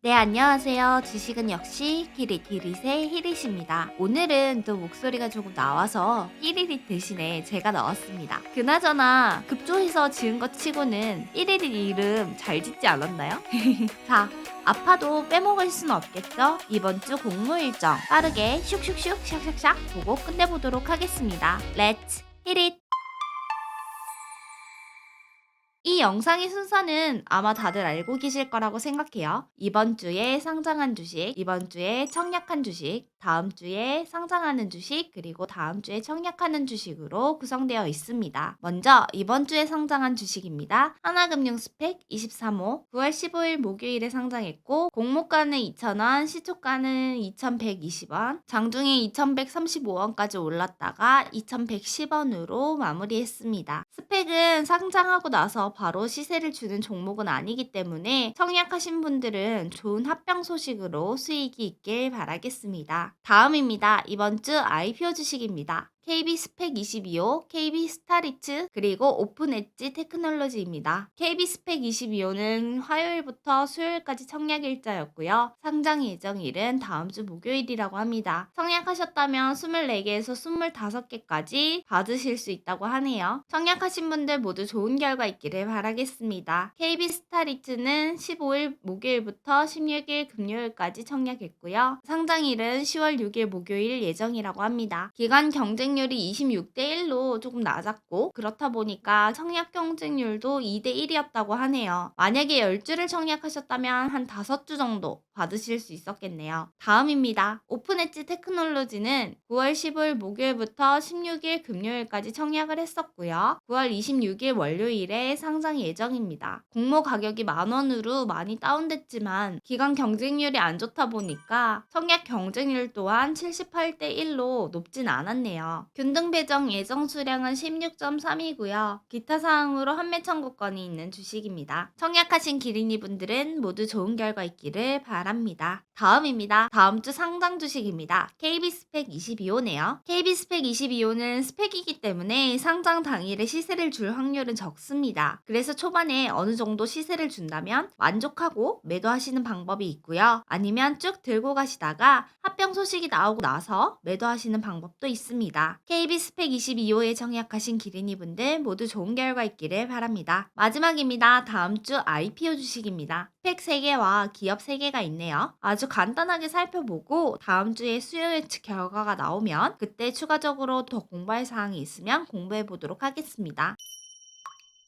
네, 안녕하세요. 지식은 역시 히릿히릿의 히릿입니다. 오늘은 또 목소리가 조금 나와서 히릿릿 대신에 제가 나왔습니다. 그나저나 급조해서 지은 것 치고는 히릿릿 이름 잘 짓지 않았나요? 자, 아파도 빼먹을 순 없겠죠? 이번 주 공무 일정 빠르게 슉슉슉 샥샥샥 보고 끝내보도록 하겠습니다. 렛츠 히릿! 이 영상의 순서는 아마 다들 알고 계실 거라고 생각해요. 이번 주에 상장한 주식, 이번 주에 청약한 주식, 다음 주에 상장하는 주식, 그리고 다음 주에 청약하는 주식으로 구성되어 있습니다. 먼저 이번 주에 상장한 주식입니다. 하나금융 스펙 23호 9월 15일 목요일에 상장했고 공모가는 2,000원, 시초가는 2,120원, 장중에 2,135원까지 올랐다가 2,110원으로 마무리했습니다. 스펙은 상장하고 나서 바로 시세를 주는 종목은 아니기 때문에 청약하신 분들은 좋은 합병 소식으로 수익이 있길 바라겠습니다. 다음입니다. 이번 주 IPO 주식입니다. KB 스펙 22호, KB 스타리츠, 그리고 오픈 엣지 테크놀로지입니다. KB 스펙 22호는 화요일부터 수요일까지 청약 일자였고요. 상장 예정일은 다음 주 목요일이라고 합니다. 청약하셨다면 24개에서 25개까지 받으실 수 있다고 하네요. 청약하신 분들 모두 좋은 결과 있기를 바라겠습니다. KB 스타리츠는 15일 목요일부터 16일 금요일까지 청약했고요. 상장일은 10월 6일 목요일 예정이라고 합니다. 기간 경쟁률이 26대 1로 조금 낮았고 그렇다 보니까 청약 경쟁률도 2대 1이었다고 하네요. 만약에 10주를 청약하셨다면 한 5주 정도 받으실 수 있었겠네요. 다음입니다. 오픈 엣지 테크놀로지는 9월 15일 목요일부터 16일 금요일까지 청약을 했었고요. 9월 26일 월요일에 상장 예정입니다. 공모 가격이 10,000원으로 많이 다운됐지만 기간 경쟁률이 안 좋다 보니까 청약 경쟁률 또한 78대 1로 높진 않았네요. 균등 배정 예정 수량은 16.3이고요. 기타 사항으로 환매 청구권이 있는 주식입니다. 청약하신 기린이 분들은 모두 좋은 결과 있기를 바랍니다. 다음입니다. 다음 주 상장 주식입니다. KB 스펙 22호네요. KB 스펙 22호는 스펙이기 때문에 상장 당일에 시세를 줄 확률은 적습니다. 그래서 초반에 어느 정도 시세를 준다면 만족하고 매도하시는 방법이 있고요. 아니면 쭉 들고 가시다가 합병 소식이 나오고 나서 매도하시는 방법도 있습니다. KB 스펙 22호에 청약하신 기린이 분들 모두 좋은 결과 있기를 바랍니다. 마지막입니다. 다음 주 IPO 주식입니다. 스펙 3개와 기업 3개가 있네요. 아주 간단하게 살펴보고 다음 주에 수요 예측 결과가 나오면 그때 추가적으로 더 공부할 사항이 있으면 공부해 보도록 하겠습니다.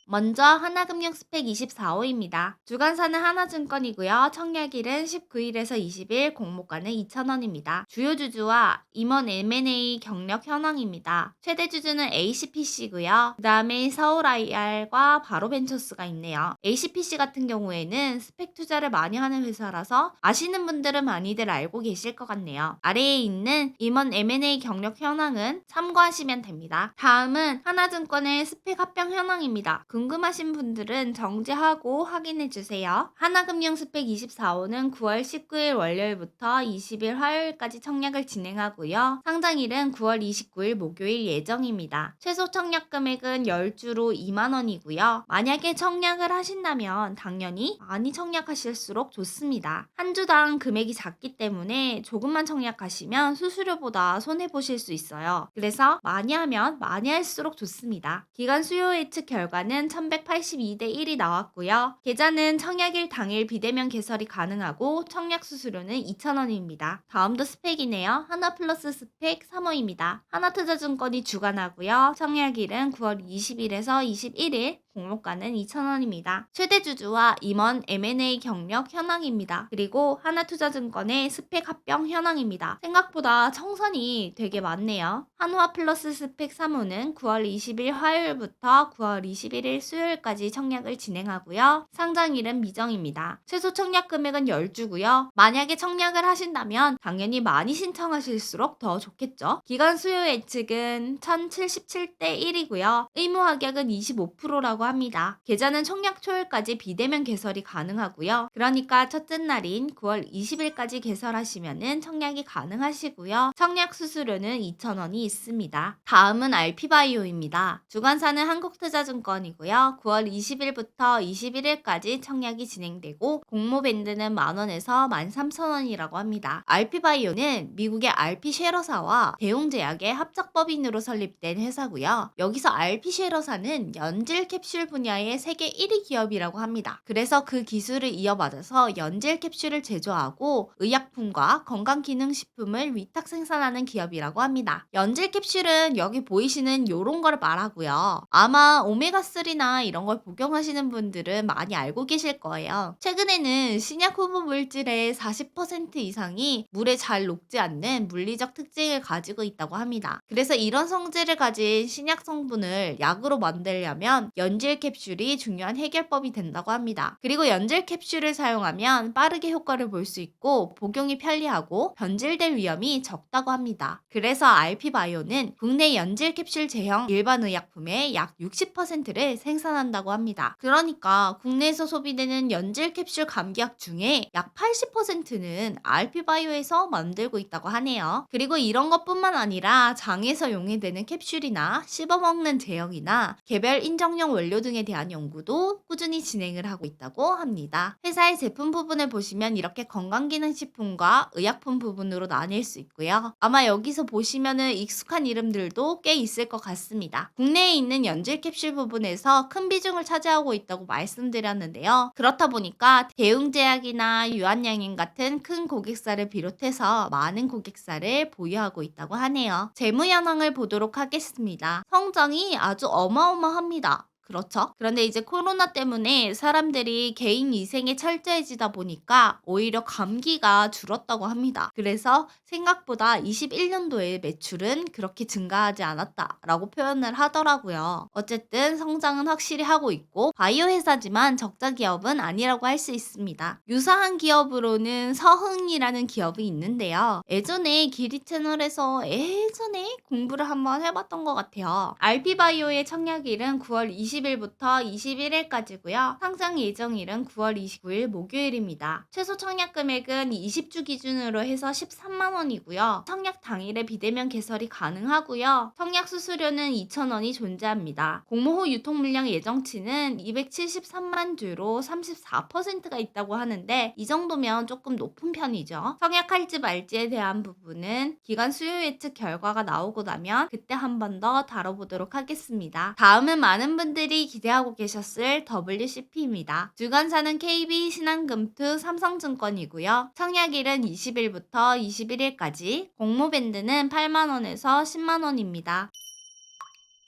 먼저 하나금융 스펙 24호입니다. 주간사는 하나증권이고요. 청약일은 19일에서 20일, 공모가는 2,000원입니다. 주요 주주와 임원 M&A 경력 현황입니다. 최대 주주는 ACPC고요. 그 다음에 서울IR과 바로벤처스가 있네요. ACPC 같은 경우에는 스펙 투자를 많이 하는 회사라서 아시는 분들은 많이들 알고 계실 것 같네요. 아래에 있는 임원 M&A 경력 현황은 참고하시면 됩니다. 다음은 하나증권의 스펙 합병 현황입니다. 궁금하신 분들은 정지하고 확인해주세요. 하나금융 스펙 24호는 9월 19일 월요일부터 20일 화요일까지 청약을 진행하고요. 상장일은 9월 29일 목요일 예정입니다. 최소 청약 금액은 10주로 2만원이고요. 만약에 청약을 하신다면 당연히 많이 청약하실수록 좋습니다. 한 주당 금액이 작기 때문에 조금만 청약하시면 수수료보다 손해보실 수 있어요. 그래서 많이 하면 많이 할수록 좋습니다. 기간 수요 예측 결과는 1182대 1이 나왔고요. 계좌는 청약일 당일 비대면 개설이 가능하고 청약 수수료는 2,000원입니다. 다음도 스펙이네요. 하나플러스 스펙 3호입니다. 하나투자증권이 주관하고요. 청약일은 9월 20일에서 21일, 공모가는 2,000원입니다. 최대 주주와 임원 M&A 경력 현황입니다. 그리고 하나투자증권의 스펙 합병 현황입니다. 생각보다 청산이 되게 많네요. 한화 플러스 스펙 3호는 9월 20일 화요일부터 9월 21일 수요일까지 청약을 진행하고요. 상장일은 미정입니다. 최소 청약 금액은 10주고요. 만약에 청약을 하신다면 당연히 많이 신청하실수록 더 좋겠죠. 기간 수요 예측은 1077대 1이고요. 의무 합격은 25%라고 있다고 합니다. 계좌는 청약 초일까지 비대면 개설이 가능하고요. 그러니까 첫째 날인 9월 20일까지 개설하시면은 청약이 가능하시고요. 청약 수수료는 2,000원이 있습니다. 다음은 RP바이오입니다. 주관사는 한국투자증권이고요. 9월 20일부터 21일까지 청약이 진행되고 공모밴드는 만원에서 13,000원이라고 합니다. RP바이오는 미국의 RP쉐러사와 대웅제약의 합작법인으로 설립된 회사고요. 여기서 RP쉐러사는 연질 캡슐 분야의 세계 1위 기업이라고 합니다. 그래서 그 기술을 이어받아서 연질 캡슐을 제조하고 의약품과 건강기능식품을 위탁 생산하는 기업이라고 합니다. 연질 캡슐은 여기 보이시는 요런 걸 말하고요. 아마 오메가3나 이런 걸 복용하시는 분들은 많이 알고 계실 거예요. 최근에는 신약 후보 물질의 40% 이상이 물에 잘 녹지 않는 물리적 특징을 가지고 있다고 합니다. 그래서 이런 성질을 가진 신약 성분을 약으로 만들려면 연질 캡슐이 중요한 해결법이 된다고 합니다. 그리고 연질 캡슐을 사용하면 빠르게 효과를 볼 수 있고 복용이 편리하고 변질될 위험이 적다고 합니다. 그래서 RP바이오는 국내 연질 캡슐 제형 일반 의약품의 약 60%를 생산한다고 합니다. 그러니까 국내에서 소비되는 연질 캡슐 감기약 중에 약 80%는 RP바이오에서 만들고 있다고 하네요. 그리고 이런 것뿐만 아니라 장에서 용해되는 캡슐이나 씹어먹는 제형이나 개별 인정용 원료 등에 대한 연구도 꾸준히 진행을 하고 있다고 합니다. 회사의 제품 부분을 보시면 이렇게 건강기능식품과 의약품 부분으로 나뉠 수 있고요. 아마 여기서 보시면은 익숙한 이름들도 꽤 있을 것 같습니다. 국내에 있는 연질 캡슐 부분에서 큰 비중을 차지하고 있다고 말씀드렸는데요. 그렇다 보니까 대웅제약이나 유한양행 같은 큰 고객사를 비롯해서 많은 고객사를 보유하고 있다고 하네요. 재무 현황을 보도록 하겠습니다. 성장이 아주 어마어마합니다. 그렇죠. 그런데 이제 코로나 때문에 사람들이 개인 위생에 철저해지다 보니까 오히려 감기가 줄었다고 합니다. 그래서 생각보다 21년도에 매출은 그렇게 증가하지 않았다라고 표현을 하더라고요. 어쨌든 성장은 확실히 하고 있고 바이오 회사지만 적자 기업은 아니라고 할 수 있습니다. 유사한 기업으로는 서흥이라는 기업이 있는데요. 예전에 기리 채널에서 예전에 공부를 한번 해봤던 것 같아요. RP바이오의 청약일은 9월 20일부터 21일까지고요. 상장 예정일은 9월 29일 목요일입니다. 최소 청약 금액은 20주 기준으로 해서 13만 원이고요. 청약 당일에 비대면 개설이 가능하고요. 청약 수수료는 2,000원이 존재합니다. 공모 후 유통 물량 예정치는 273만 주로 34%가 있다고 하는데 이 정도면 조금 높은 편이죠. 청약할지 말지에 대한 부분은 기관 수요 예측 결과가 나오고 나면 그때 한 번 더 다뤄보도록 하겠습니다. 다음은 많은 분들이 기대하고 계셨을 WCP입니다. 주관사는 KB, 신한금투, 삼성증권이고요. 청약일은 20일부터 21일까지, 공모밴드는 8만원에서 10만원입니다.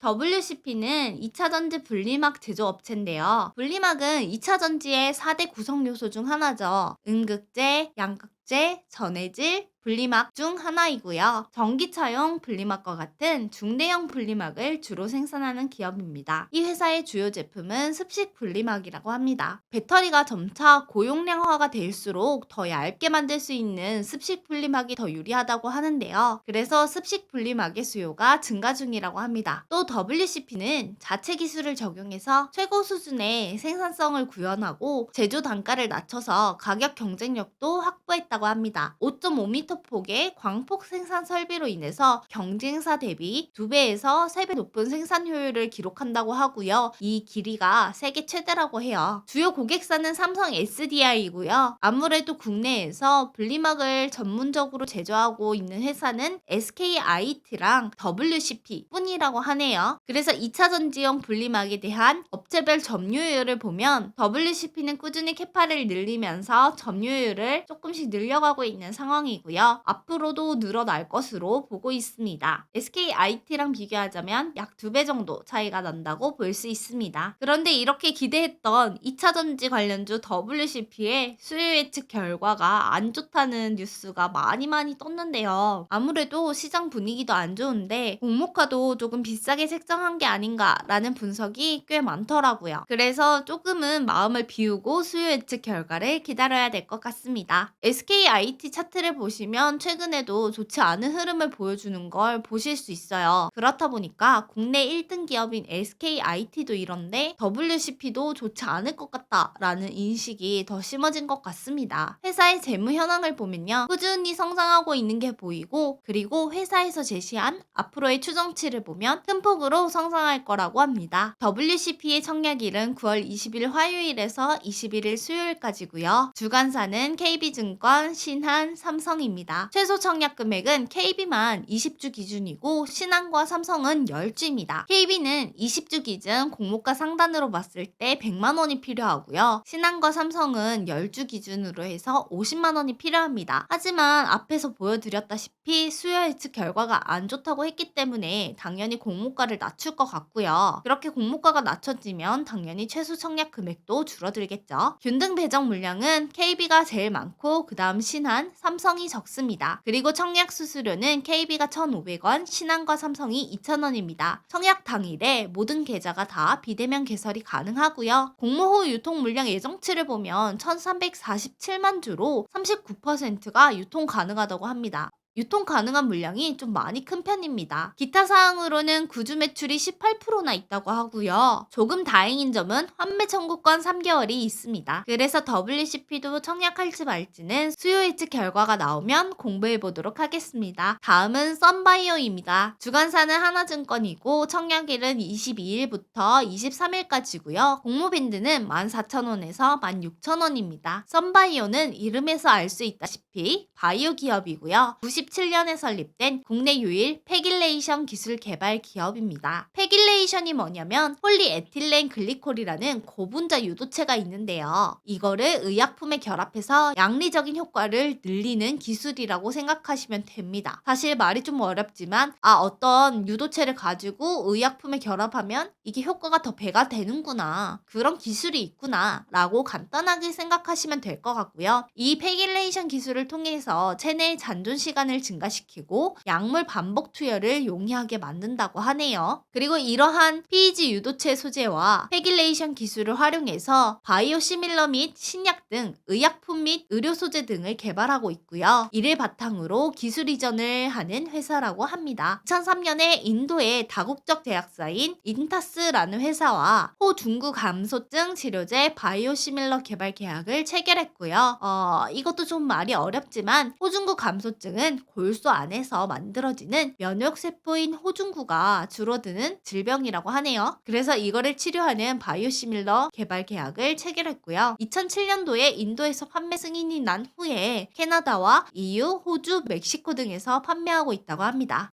WCP는 2차전지 분리막 제조업체인데요. 분리막은 2차전지의 4대 구성 요소 중 하나죠. 음극재, 양극재, 전해질, 분리막 중 하나이고요. 전기차용 분리막과 같은 중대형 분리막을 주로 생산하는 기업입니다. 이 회사의 주요 제품은 습식 분리막이라고 합니다. 배터리가 점차 고용량화가 될수록 더 얇게 만들 수 있는 습식 분리막이 더 유리하다고 하는데요. 그래서 습식 분리막의 수요가 증가 중이라고 합니다. 또 WCP는 자체 기술을 적용해서 최고 수준의 생산성을 구현하고 제조 단가를 낮춰서 가격 경쟁력도 확보했다고 합니다. 5.5m 폭의 광폭 생산 설비로 인해서 경쟁사 대비 2배에서 3배 높은 생산 효율을 기록한다고 하고요. 이 길이가 세계 최대라고 해요. 주요 고객사는 삼성 SDI이고요. 아무래도 국내에서 분리막을 전문적으로 제조하고 있는 회사는 SKIT랑 WCP 뿐이라고 하네요. 그래서 2차 전지용 분리막에 대한 업체별 점유율을 보면 WCP는 꾸준히 캐파를 늘리면서 점유율을 조금씩 늘려가고 있는 상황이고요. 앞으로도 늘어날 것으로 보고 있습니다. SKIT랑 비교하자면 약 2배 정도 차이가 난다고 볼 수 있습니다. 그런데 이렇게 기대했던 2차 전지 관련주 WCP의 수요 예측 결과가 안 좋다는 뉴스가 많이 떴는데요. 아무래도 시장 분위기도 안 좋은데 공모가도 조금 비싸게 책정한 게 아닌가라는 분석이 꽤 많더라고요. 그래서 조금은 마음을 비우고 수요 예측 결과를 기다려야 될 것 같습니다. SKIT 차트를 보시면 최근에도 좋지 않은 흐름을 보여주는 걸 보실 수 있어요. 그렇다 보니까 국내 1등 기업인 SKIT도 이런데 WCP도 좋지 않을 것 같다라는 인식이 더 심어진 것 같습니다. 회사의 재무 현황을 보면요. 꾸준히 성장하고 있는 게 보이고, 그리고 회사에서 제시한 앞으로의 추정치를 보면 큰 폭으로 성장할 거라고 합니다. WCP의 청약일은 9월 20일 화요일에서 21일 수요일까지고요. 주관사는 KB증권, 신한, 삼성입니다. 최소 청약 금액은 KB만 20주 기준이고 신한과 삼성은 10주입니다. KB는 20주 기준 공모가 상단으로 봤을 때 100만 원이 필요하고요. 신한과 삼성은 10주 기준으로 해서 50만 원이 필요합니다. 하지만 앞에서 보여드렸다시피 수요 예측 결과가 안 좋다고 했기 때문에 당연히 공모가를 낮출 것 같고요. 그렇게 공모가가 낮춰지면 당연히 최소 청약 금액도 줄어들겠죠. 균등 배정 물량은 KB가 제일 많고 그 다음 신한, 삼성이 적습니다. 그리고 청약 수수료는 KB가 1,500원, 신한과 삼성이 2,000원입니다. 청약 당일에 모든 계좌가 다 비대면 개설이 가능하고요. 공모 후 유통 물량 예정치를 보면 1,347만 주로 39%가 유통 가능하다고 합니다. 유통 가능한 물량이 좀 많이 큰 편입니다. 기타 사항으로는 구주 매출이 18%나 있다고 하고요. 조금 다행인 점은 환매 청구권 3개월이 있습니다. 그래서 WCP도 청약할지 말지는 수요 예측 결과가 나오면 공부해 보도록 하겠습니다. 다음은 썬바이오입니다. 주관사는 하나증권이고 청약일은 22일부터 23일까지고요. 공모 밴드는 14,000원에서 16,000원입니다. 썬바이오는 이름에서 알 수 있다시피 바이오 기업이고요. 97년에 설립된 국내 유일 팩일레이션 기술 개발 기업입니다. 팩일레이션이 뭐냐면 폴리에틸렌 글리콜이라는 고분자 유도체가 있는데요. 이거를 의약품에 결합해서 양리적인 효과를 늘리는 기술이라고 생각하시면 됩니다. 사실 말이 좀 어렵지만 어떤 유도체를 가지고 의약품에 결합하면 이게 효과가 더 배가 되는구나. 그런 기술이 있구나 라고 간단하게 생각하시면 될 것 같고요. 이 팩일레이션 기술을 통해서 체내의 잔존 시간을 증가시키고 약물 반복 투여를 용이하게 만든다고 하네요. 그리고 이러한 PEG 유도체 소재와 팩일레이션 기술을 활용해서 바이오 시밀러 및 신약 등 의약품 및 의료 소재 등을 개발하고 있고요. 이를 바탕으로 기술 이전을 하는 회사라고 합니다. 2003년에 인도의 다국적 제약사인 인타스라는 회사와 호중구 감소증 치료제 바이오 시밀러 개발 계약을 체결했고요. 이것도 좀 말이 어렵지만 호중구 감소증은 골수 안에서 만들어지는 면역세포인 호중구가 줄어드는 질병이라고 하네요. 그래서 이거를 치료하는 바이오시밀러 개발 계약을 체결했고요. 2007년도에 인도에서 판매 승인이 난 후에 캐나다와 EU, 호주, 멕시코 등에서 판매하고 있다고 합니다.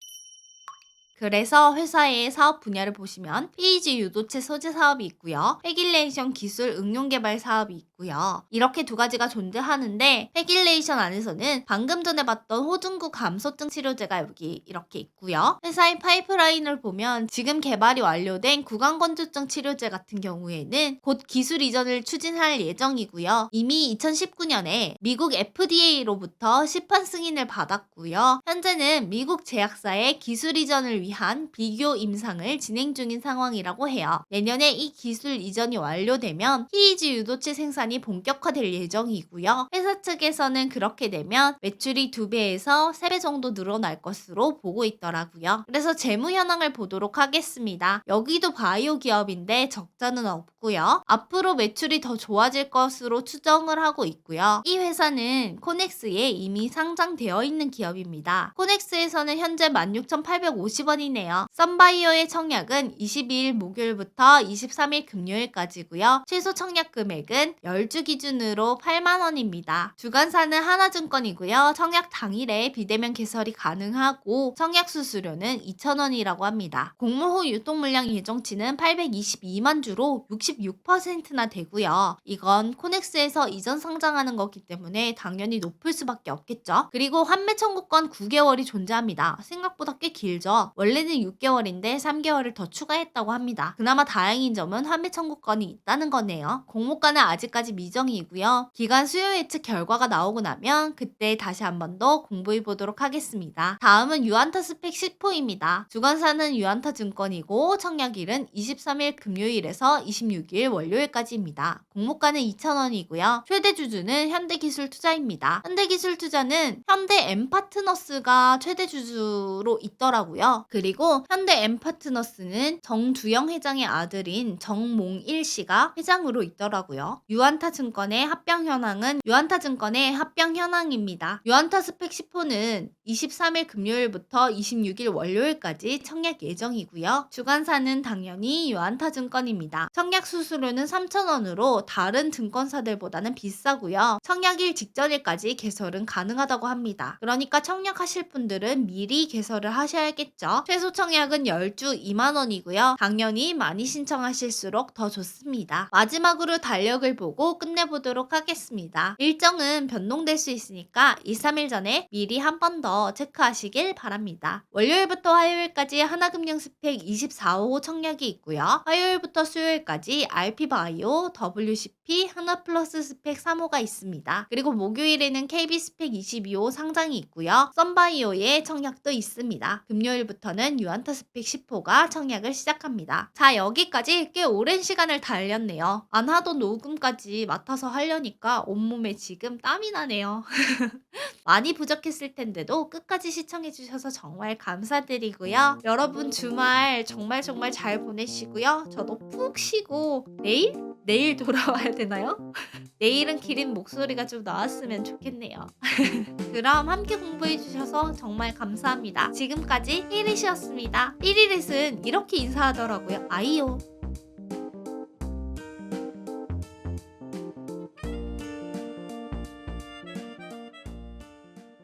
그래서 회사의 사업 분야를 보시면 PEG 유도체 소재 사업이 있고요. 팩일레이션 기술 응용 개발 사업이 있고요. 이렇게 두 가지가 존재하는데 팩일레이션 안에서는 방금 전에 봤던 호중구 감소증 치료제가 여기 이렇게 있고요. 회사의 파이프라인을 보면 지금 개발이 완료된 구강건조증 치료제 같은 경우에는 곧 기술 이전을 추진할 예정이고요. 이미 2019년에 미국 FDA로부터 시판 승인을 받았고요. 현재는 미국 제약사의 기술 이전을 위한 비교 임상을 진행 중인 상황이라고 해요. 내년에 이 기술 이전이 완료되면 PEG 유도체 생산이 본격화될 예정이고요. 회사 측에서는 그렇게 되면 매출이 2배에서 3배 정도 늘어날 것으로 보고 있더라고요. 그래서 재무 현황을 보도록 하겠습니다. 여기도 바이오 기업인데 적자는 없고요. 앞으로 매출이 더 좋아질 것으로 추정을 하고 있고요. 이 회사는 코넥스에 이미 상장되어 있는 기업입니다. 코넥스에서는 현재 16,850원 이네요. 썬바이오의 청약은 22일 목요일부터 23일 금요일까지고요. 최소 청약 금액은 10주 기준으로 8만 원입니다. 주관사는 하나증권이고요. 청약 당일에 비대면 개설이 가능하고 청약 수수료는 2,000원이라고 합니다. 공모 후 유통 물량 예정치는 822만 주로 66%나 되고요. 이건 코넥스에서 이전 상장하는 거기 때문에 당연히 높을 수밖에 없겠죠. 그리고 환매 청구권 9개월이 존재합니다. 생각보다 꽤 길죠. 원래는 6개월인데 3개월을 더 추가했다고 합니다. 그나마 다행인 점은 환매 청구권이 있다는 거네요. 공모가는 아직까지 미정이고요. 기간 수요 예측 결과가 나오고 나면 그때 다시 한 번 더 공부해 보도록 하겠습니다. 다음은 유한타 스펙 10호입니다. 주관사는 유한타 증권이고 청약일은 23일 금요일에서 26일 월요일까지입니다. 공모가는 2,000원이고요. 최대 주주는 현대기술투자입니다. 현대기술투자는 현대 엠파트너스가 최대 주주로 있더라고요. 그리고 현대 엠파트너스는 정두영 회장의 아들인 정몽일 씨가 회장으로 있더라고요. 유한타 증권의 합병 현황은 유한타 증권의 합병 현황입니다. 유한타 스펙 10호는 23일 금요일부터 26일 월요일까지 청약 예정이고요. 주관사는 당연히 유한타 증권입니다. 청약 수수료는 3,000원으로 다른 증권사들보다는 비싸고요. 청약일 직전일까지 개설은 가능하다고 합니다. 그러니까 청약하실 분들은 미리 개설을 하셔야겠죠. 최소 청약은 10주 2만원이고요. 당연히 많이 신청하실수록 더 좋습니다. 마지막으로 달력을 보고 끝내보도록 하겠습니다. 일정은 변동될 수 있으니까 2, 3일 전에 미리 한 번 더 체크하시길 바랍니다. 월요일부터 화요일까지 하나금융 스펙 24호 청약이 있고요. 화요일부터 수요일까지 RP바이오, WCP, 하나플러스 스펙 3호가 있습니다. 그리고 목요일에는 KB 스펙 22호 상장이 있고요. 썬바이오의 청약도 있습니다. 금요일부터는 유한타 스펙 10호가 청약을 시작합니다. 자, 여기까지 꽤 오랜 시간을 달렸네요. 안 하던 녹음까지 맡아서 하려니까 온몸에 지금 땀이 나네요. 많이 부족했을 텐데도 끝까지 시청해주셔서 정말 감사드리고요. 여러분 주말 정말 잘 보내시고요. 저도 푹 쉬고 내일 돌아와야 되나요? 내일은 기린 목소리가 좀 나왔으면 좋겠네요. 그럼 함께 공부해주셔서 정말 감사합니다. 지금까지 삐릿이었습니다. 삐릿은 이렇게 인사하더라고요. 아이요.